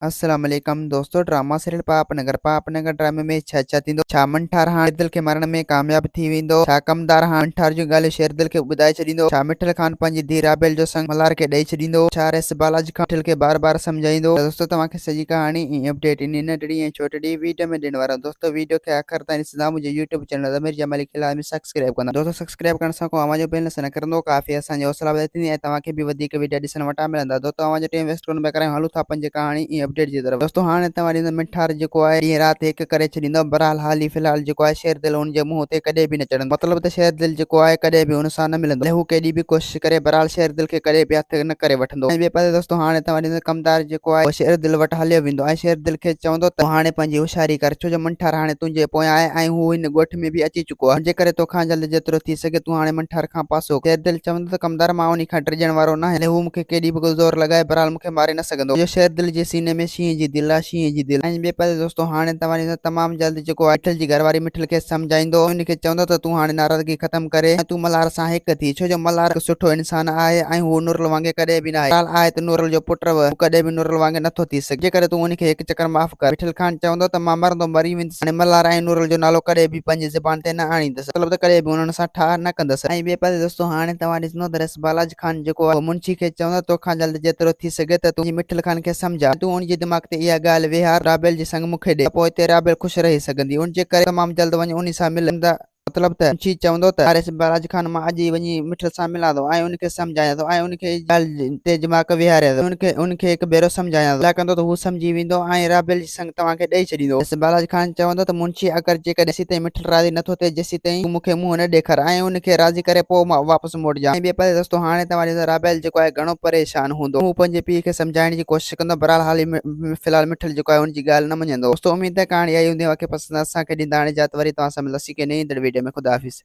अस्सलाम वालेकुम दोस्तों। ड्रामा सीरियल पापनगर ड्रामे में छा थींदो। छा मंठार हाणे दिल के मरण में कामयाब थी वेंदो। छा कमदार हाणे मंठार जूं ॻाल्हियूं शेरदिल खे ॿुधाए छॾींदो। छा मिठल खान पंहिंजी धीउ राबेल जो संग मल्हार खे ॾेई छॾींदो। छा रेस बालाजी खान मिठल खे बार बार समझाईंदो। त दोस्तों तव्हांखे सॼी कहाणी ऐं अपडेट इन नंढड़ी ऐं छोटड़ी वीडियो में ॾियण वारा दोस्तों। वीडियो खे आख़िर ताईं ॾिसंदा। मुंहिंजे यूट्यूब चैनल ज़मीर जमाली खे लाज़मी सब्सक्राइब कंदा। दोस्तों सब्सक्राइब करण सां को आवाज़ जो बेल न करंदो काफ़ी असांजी हौसला वधे थींदी ऐं तव्हांखे बि वधीक वीडियो ॾिसण वटां मिलंदा। दोस्तों आवाज़ टाइम वेस्ट कोन पिया करियूं, हलूं था पंहिंजी कहाणी ऐं अपडेट जी तरफ़। दोस्तों हाणे तव्हां ॾिसो मिठार जेको आहे ॾींहुं राति हिकु करे छॾींदो। बहरहाल हाल ई फ़िलहाल जेको आहे शेरदिल हुनजे मुंहं ते कॾहिं बि न चढ़ंदो। मतिलबु त शेरदिल जेको आहे कॾहिं बि हुन सां न मिलंदो। हू केॾी बि कोशिशि करे बहरहाल शेरदिल खे कॾहिं बि हथु न करे वठंदो। ऐं ॿिए पासे दोस्तों हाणे तव्हां ॾिसो कमदार जेको आहे शेरदिल वटि हलियो वेंदो ऐं शेरदिल खे चवंदो त हाणे पंहिंजी होशियारी कर, छो जो मंठार हाणे तुंहिंजे पोयां आहे ऐं हू हिन ॻोठ में बि अची चुको आहे। जेकरे तोखां जल्द जेतिरो थी सघे तूं हाणे मंठार खां पासो। शेरदिल चवंदो त कमदार मां उन खां ड्रिजण वारो न आहियां। हू मूंखे केॾी बि ज़ोर लॻाए बहरहाल मूंखे मारे न सघंदो। जो शेरदिल जे सीने में शींहं जी दिलि आहे, शींहं जी दिलि। ऐं ॿिए पासे दोस्तों हाणे तव्हां ॾिसो तमामु जल्द जेको आहे मिठल जी घरवारी मिठल खे सम्झाईंदो। उनखे चवंदो त तूं हाणे नाराज़गी ख़तमु करे ऐं तूं मल्हार सां हिकु थी, छो जो मल्हार हिकु सुठो इंसान आहे ऐं हू नूरल वांगुरु कॾहिं बि न आहे त नूरल जो पुटु कॾहिं बि नूरल वांगुरु नथो थी सघे। जेकर तूं उनखे हिकु चकर माफ़ कर। मिठल खान चवंदो त मां मरंदो मरी वेंदुसि, हाणे मल्हार ऐं नूरल जो नालो कॾहिं बि पंहिंजी ज़बान ते न आणींदुसि, मतिलबु त कॾहिं बि हुननि सां ठाह न कंदुसि। ऐं ॿिए पासे दोस्तों हाणे तव्हां ॾिसंदो त रस बालाजी खान जेको आहे मुंशी खे चवंदो तोखां जल्द जेतिरो थी सघे त तुंहिंजी मिठल खान खे सम्झा। तूं उनजे दिमाग़ ते इहा ॻाल्हि विहार राबेल जे संग मूंखे ॾे, पोइ हिते राबेल ख़ुशि रही सघंदी। उनजे करे तमामु जल्द वञी उन सां मिलंदा। मतिलबु त मुंशी चवंदो त हारिस बालाजी खान मां अॼु ई वञी मिठल सां मिलां थो ऐं उनखे सम्झायां थो ऐं उनखे ॻाल्हि ते दिमाग़ विहारियां थो। उनखे हिकु भेरो सम्झायां थो। छा कंदो त हू सम्झी वेंदो ऐं राबेल जे संग तव्हांखे ॾेई छॾींदो। रस बालाजी खान चवंदो त मुंशी अगरि जेकॾहिं जेसीं ताईं मिठल राज़ी नथो थिए जेसीं ताईं तूं मूंखे मुंहुं न ॾेखार ऐं उनखे राज़ी करे पोइ मां वापसि मोड़जां। ऐं ॿिए पासे दोस्तों हाणे तव्हां ॾिसो राबेल जेको आहे घणो परेशान हूंदो। हू पंहिंजे पीउ खे सम्झाइण जी कोशिशि कंदो। बहरहाल हाल ई फ़िलहाल मिठल जेको आहे उनजी ॻाल्हि न मञंदो। दोस्तों उम्मीद है कहाणी आई हूंदी। बाक़ी पसंदि असांखे ॾींदा। हाणे जात वरी तव्हां सां मिलंदासीं के नई वीडियो में। ख़ुदा हाफ़िज़।